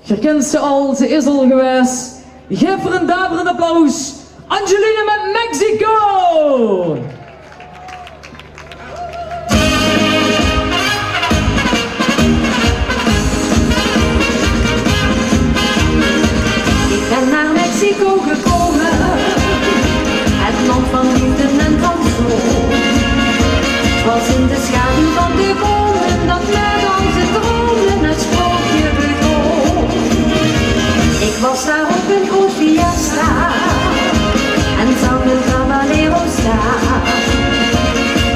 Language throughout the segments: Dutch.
Je kent ze al, ze is al geweest. Geef er een daverend applaus. Angelina met Mexico! Ik ben naar Mexico gekomen, het land van liefde en van zon. Het was in de schaduw van de bomen dat met onze dromen het sprookje begon. Ik was daar op een groot fiesta en zag een caballero staan.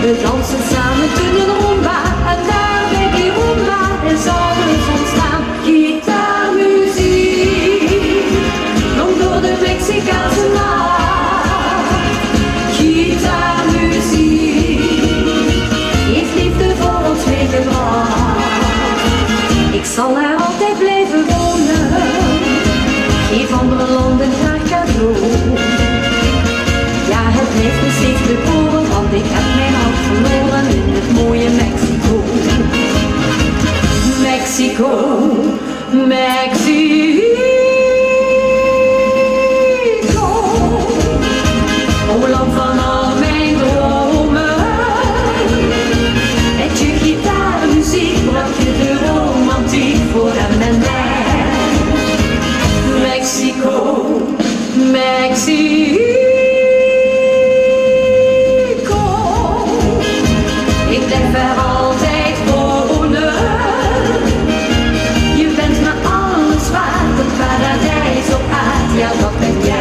We dansen samen toen een rumba en daar bij die rumba is alles ontstaan. Gitaarmuziek klonk door de Mexicaanse nacht. Gitaarmuziek heeft liefde voor ons meegebracht. Ik zal er altijd blijven wonen, geef andere landen graag cadeau. Ja, het blijft me steeds bekoren, want ik heb mijn hart verloren in het mooie Mexico. Mexico, Mexico, o land van al mijn dromen. Met je gitaarmuziek bracht je de romantiek voor hem en mij. Mexico, Mexico. Ik blijf er altijd wonen. Je bent me alles waard, het paradijs op aarde, ja dat ben jij.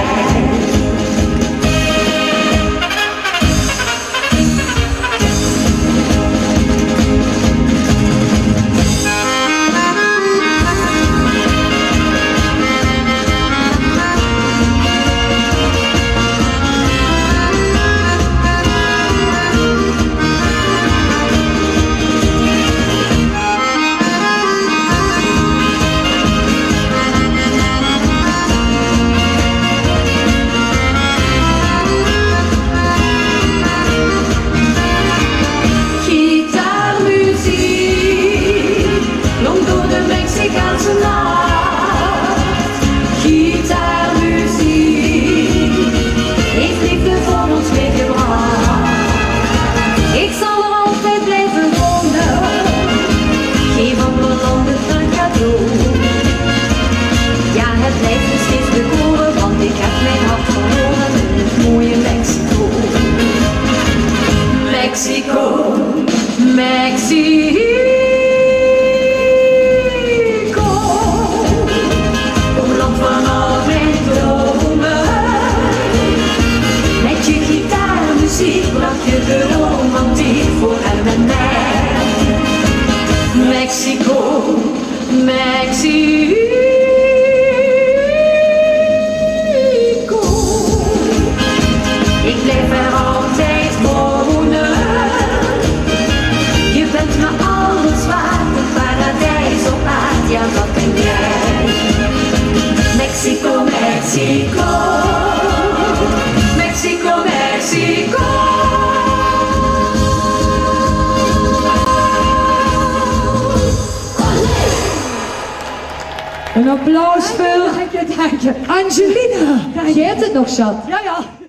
Mexico, Mexico, o land van al mijn dromen. Met je gitaarmuziek bracht je de romantiek voor hem en mij. Mexico, Mexico. Ik blijf er altijd wonen. Je bent me alles waard, het paradijs op aarde, ja dat ben jij. Mexico, Mexico, Mexico, Mexico. Een applaus voor Dank je. Angelina. Je hebt het nog, schat. Ja, ja.